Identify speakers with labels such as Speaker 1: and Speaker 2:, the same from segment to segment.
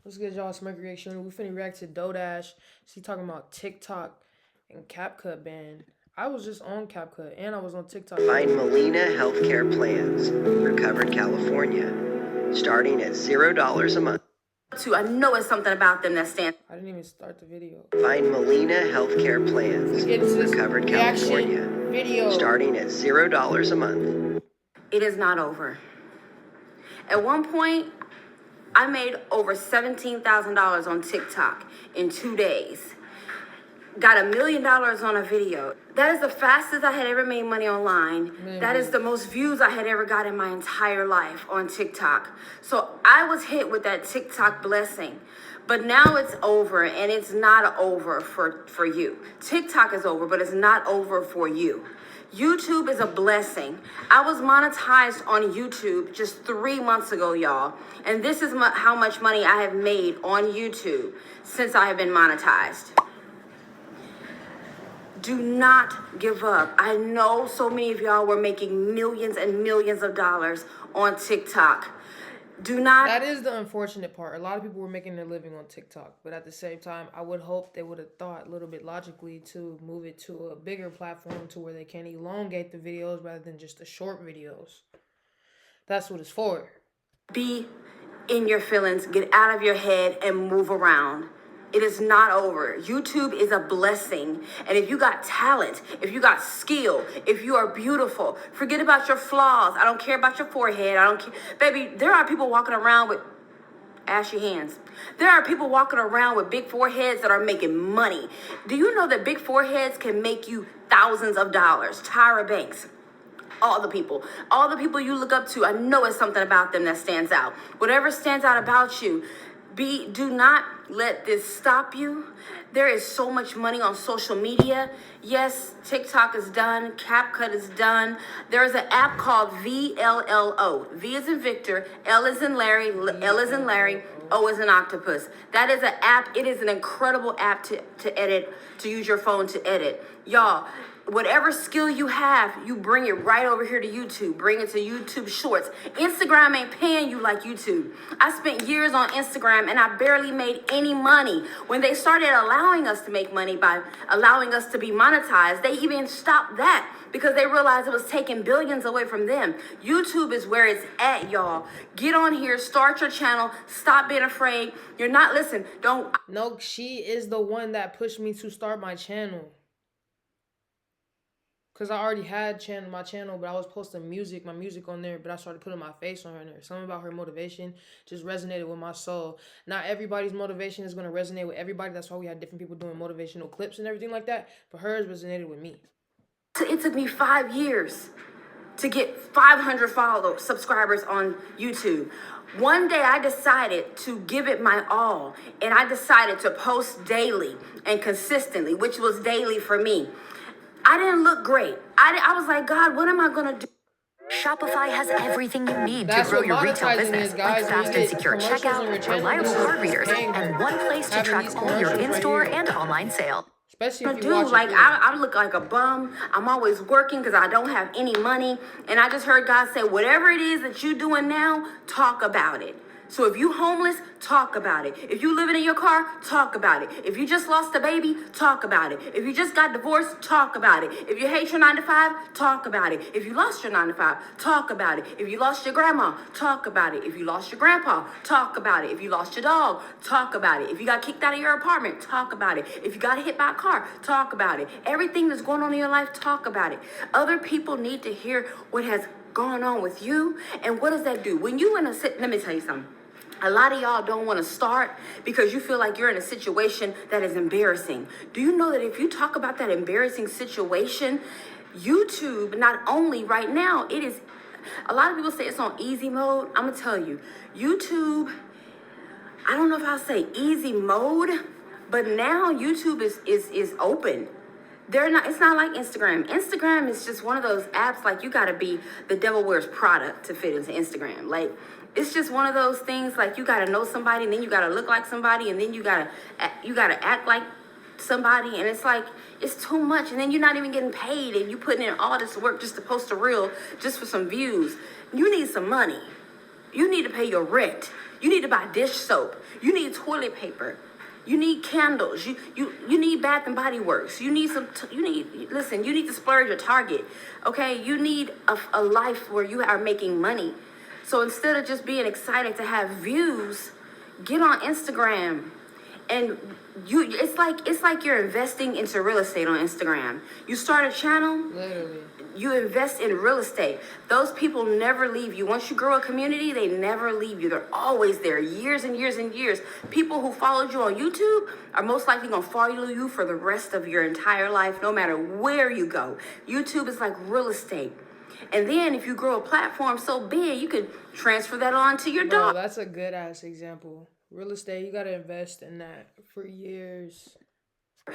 Speaker 1: What's good, y'all? It's Mercury X Jr. We finna react to Dodash. She talking about TikTok and CapCut ban. I was just on CapCut and I was on TikTok.
Speaker 2: Find Molina Healthcare Plans, Recovered California, starting at $0 a month.
Speaker 3: I know it's something about them that stands.
Speaker 1: I didn't even start the video.
Speaker 2: Find Molina Healthcare Plans, Recovered California,
Speaker 1: video
Speaker 2: starting at $0 a month.
Speaker 3: It is not over. At one point, I made over $17,000 on TikTok in 2 days. Got $1 million on a video. That is the fastest I had ever made money online. That is the most views I had ever got in my entire life on TikTok. So I was hit with that TikTok blessing. But now it's over, and it's not over for you. TikTok is over, but it's not over for you. YouTube is a blessing. I was monetized on YouTube just 3 months ago, y'all. And this is how much money I have made on YouTube since I have been monetized. Do not give up. I know so many of y'all were making millions and millions of dollars on TikTok. Do not.
Speaker 1: That is the unfortunate part. A lot of people were making their living on TikTok, but at the same time, I would hope they would have thought a little bit logically to move it to a bigger platform to where they can elongate the videos rather than just the short videos. That's what it's for.
Speaker 3: Be in your feelings, get out of your head, and move around. It is not over. YouTube is a blessing. And if you got talent, if you got skill, if you are beautiful, forget about your flaws. I don't care about your forehead. I don't care. Baby, there are people walking around with ashy hands. There are people walking around with big foreheads that are making money. Do you know that big foreheads can make you thousands of dollars? Tyra Banks. All the people you look up to, I know it's something about them that stands out. Whatever stands out about you, do not let this stop you. There is so much money on social media. Yes, TikTok is done. CapCut is done. There is an app called VLLO. V is in Victor, L is in Larry, L is in Larry, O is in Octopus. That is an app. It is an incredible app to edit, to use your phone to edit. Y'all, whatever skill you have, you bring it right over here to YouTube. Bring it to YouTube Shorts. Instagram ain't paying you like YouTube. I spent years on Instagram and I barely made any money. When they started allowing us to make money by allowing us to be monetized, they even stopped that because they realized it was taking billions away from them. YouTube is where it's at, y'all. Get on here, start your channel, stop being afraid. You're not, listen, don't.
Speaker 1: No, she is the one that pushed me to start my channel. Because I already had my channel, but I was posting my music on there, but I started putting my face on her there. Something about her motivation just resonated with my soul. Not everybody's motivation is going to resonate with everybody. That's why we had different people doing motivational clips and everything like that. But hers resonated with me.
Speaker 3: It took me 5 years to get 500 subscribers on YouTube. One day I decided to give it my all, and I decided to post daily and consistently, which was daily for me. I didn't look great. I was like, God, what am I going to do?
Speaker 4: Shopify has everything you need to grow your retail business, like fast and secure checkout, reliable card readers, and one place to track all your in-store and online sales.
Speaker 1: Especially if you watch
Speaker 3: like I look like a bum. I'm always working because I don't have any money. And I just heard God say, whatever it is that you're doing now, talk about it. So if you homeless, talk about it. If you living in your car, talk about it. If you just lost a baby, talk about it. If you just got divorced, talk about it. If you hate your 9 to 5, talk about it. If you lost your 9 to 5, talk about it. If you lost your grandma, talk about it. If you lost your grandpa, talk about it. If you lost your dog, talk about it. If you got kicked out of your apartment, talk about it. If you got hit by a car, talk about it. Everything that's going on in your life, talk about it. Other people need to hear what has gone on with you. And what does that do? When you let me tell you something. A lot of y'all don't want to start because you feel like you're in a situation that is embarrassing. Do you know that if you talk about that embarrassing situation, YouTube, not only right now, it is, a lot of people say it's on easy mode. I'm going to tell you, YouTube, I don't know if I'll say easy mode, but now YouTube is open. It's not like Instagram. Instagram is just one of those apps, like you got to be the devil wears Prada to fit into Instagram. Like, it's just one of those things, like you got to know somebody, and then you got to look like somebody, and then you got to act like somebody, and it's like, it's too much, and then you're not even getting paid, and you putting in all this work just to post a reel just for some views. You need some money. You need to pay your rent. You need to buy dish soap. You need toilet paper. You need candles. You need Bath and Body Works. You need you need to splurge at Target. Okay? You need a life where you are making money. So instead of just being excited to have views, get on Instagram. And it's like you're investing into real estate on Instagram. You start a channel,
Speaker 1: literally.
Speaker 3: You invest in real estate. Those people never leave you. Once you grow a community, they never leave you. They're always there, years and years and years. People who followed you on YouTube are most likely going to follow you for the rest of your entire life, no matter where you go. YouTube is like real estate. And then if you grow a platform so big, you can transfer that on to your dog.
Speaker 1: That's a good ass example. Real estate, you got to invest in that for years.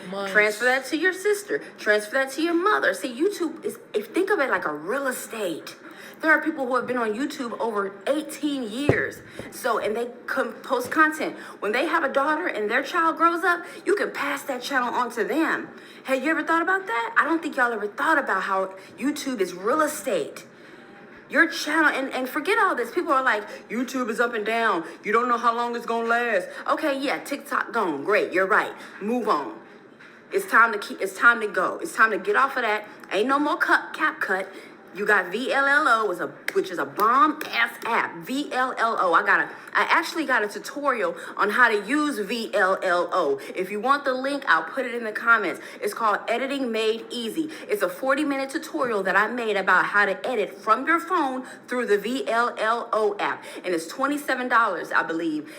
Speaker 1: Months.
Speaker 3: Transfer that to your sister. Transfer that to your mother. See, YouTube is, if think of it like a real estate. There are people who have been on YouTube over 18 years. So, and they post content. When they have a daughter and their child grows up, you can pass that channel on to them. Have you ever thought about that? I don't think y'all ever thought about how YouTube is real estate. Your channel, and forget all this. People are like, YouTube is up and down. You don't know how long it's going to last. Okay, yeah, TikTok gone. Great, you're right. Move on. It's time to go. It's time to get off of that. Ain't no more CapCut. You got VLLO, which is a bomb-ass app. VLLO. I actually got a tutorial on how to use VLLO. If you want the link, I'll put it in the comments. It's called Editing Made Easy. It's a 40-minute tutorial that I made about how to edit from your phone through the VLLO app. And it's $27, I believe.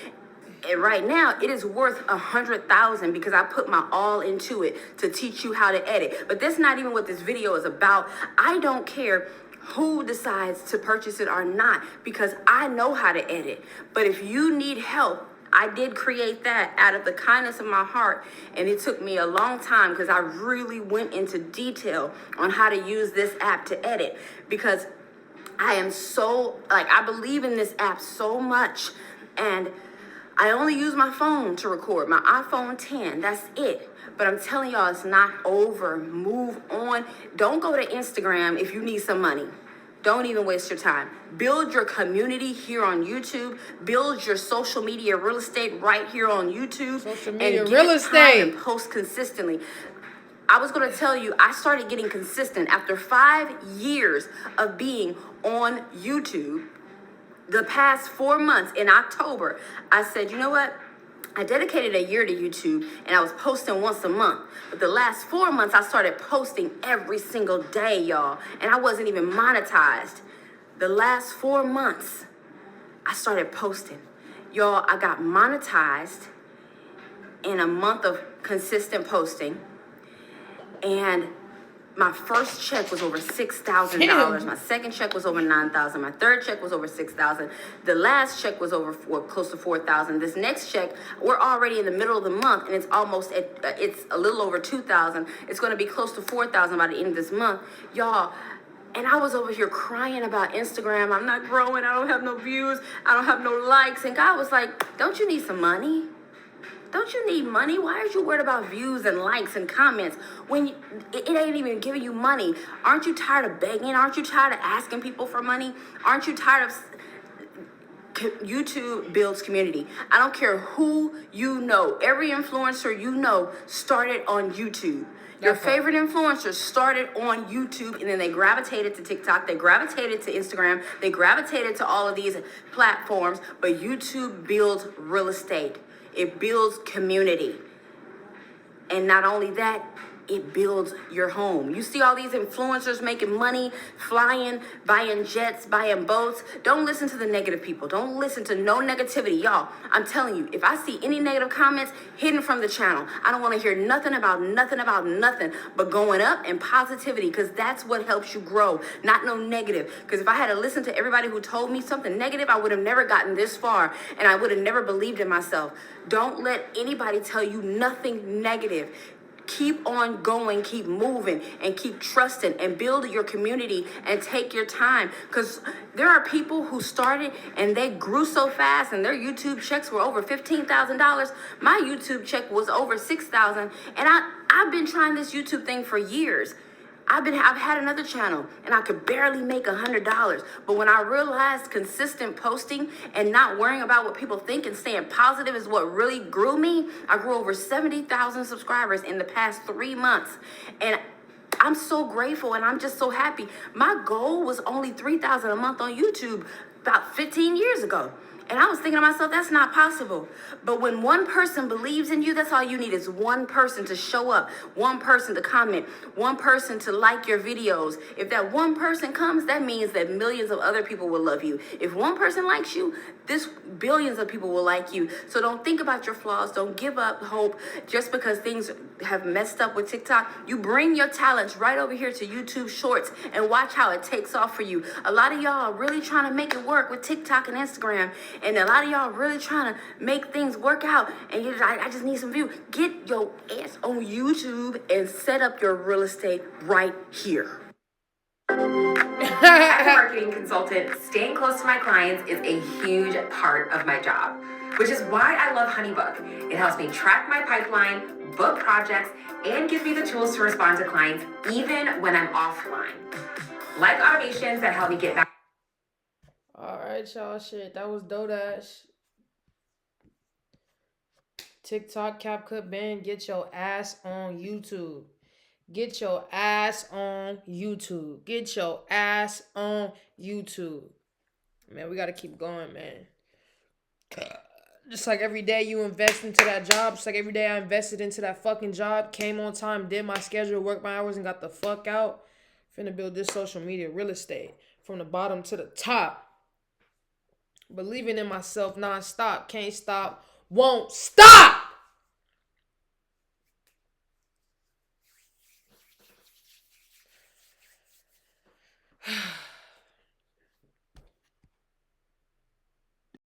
Speaker 3: And right now, it is worth $100,000 because I put my all into it to teach you how to edit. But that's not even what this video is about. I don't care who decides to purchase it or not because I know how to edit. But if you need help, I did create that out of the kindness of my heart. And it took me a long time because I really went into detail on how to use this app to edit. Because I am I believe in this app so much. And I only use my phone to record, my iPhone 10, that's it. But I'm telling y'all, it's not over. Move on. Don't go to Instagram if you need some money. Don't even waste your time. Build your community here on YouTube. Build your social media real estate right here on YouTube.
Speaker 1: Social media real estate.
Speaker 3: And post consistently. I was going to tell you, I started getting consistent after 5 years of being on YouTube. The past 4 months in October, I said, you know what? I dedicated a year to YouTube and I was posting once a month. But the last 4 months, I started posting every single day, y'all. And I wasn't even monetized. The last 4 months, I started posting. Y'all, I got monetized in a month of consistent posting. And my first check was over $6,000. My second check was over $9,000. My third check was over $6,000. The last check was close to $4,000. This next check, we're already in the middle of the month, and it's it's a little over $2,000. It's going to be close to $4,000 by the end of this month, y'all. And I was over here crying about Instagram. I'm not growing. I don't have no views. I don't have no likes. And God was like, "Don't you need some money? Don't you need money? Why are you worried about views and likes and comments when it ain't even giving you money? Aren't you tired of begging? Aren't you tired of asking people for money? Aren't you tired of..." YouTube builds community. I don't care who you know. Every influencer you know started on YouTube. Your favorite influencers started on YouTube and then they gravitated to TikTok. They gravitated to Instagram. They gravitated to all of these platforms. But YouTube builds real estate. It builds community. And not only that, it builds your home. You see all these influencers making money, flying, buying jets, buying boats. Don't listen to the negative people. Don't listen to no negativity. Y'all, I'm telling you, if I see any negative comments hidden from the channel, I don't want to hear nothing about nothing but going up and positivity, because that's what helps you grow, not no negative. Because if I had to listen to everybody who told me something negative, I would have never gotten this far and I would have never believed in myself. Don't let anybody tell you nothing negative. Keep on going, keep moving, and keep trusting, and build your community, and take your time. Because there are people who started and they grew so fast and their YouTube checks were over $15,000. My YouTube check was over $6,000, and I've been trying this YouTube thing for years. I've had another channel and I could barely make $100. But when I realized consistent posting and not worrying about what people think and staying positive is what really grew me, I grew over 70,000 subscribers in the past 3 months. And I'm so grateful and I'm just so happy. My goal was only 3,000 a month on YouTube about 15 years ago. And I was thinking to myself, that's not possible. But when one person believes in you, that's all you need is one person to show up, one person to comment, one person to like your videos. If that one person comes, that means that millions of other people will love you. If one person likes you, this billions of people will like you. So don't think about your flaws. Don't give up hope just because things have messed up with TikTok. You bring your talents right over here to YouTube Shorts and watch how it takes off for you. A lot of y'all are really trying to make it work with TikTok and Instagram. And a lot of y'all really trying to make things work out. And you're like, I just need some views. Get your ass on YouTube and set up your real estate right here.
Speaker 5: As a marketing consultant, staying close to my clients is a huge part of my job, which is why I love HoneyBook. It helps me track my pipeline, book projects, and gives me the tools to respond to clients even when I'm offline. Like automations that help me get back.
Speaker 1: Alright, y'all, shit. That was Dodash. TikTok, CapCut ban, get your ass on YouTube. Get your ass on YouTube. Get your ass on YouTube. Man, we gotta keep going, man. Just like every day you invest into that job, just like every day I invested into that fucking job, came on time, did my schedule, worked my hours, and got the fuck out. Finna build this social media real estate from the bottom to the top. Believing in myself nonstop. Can't stop. Won't stop.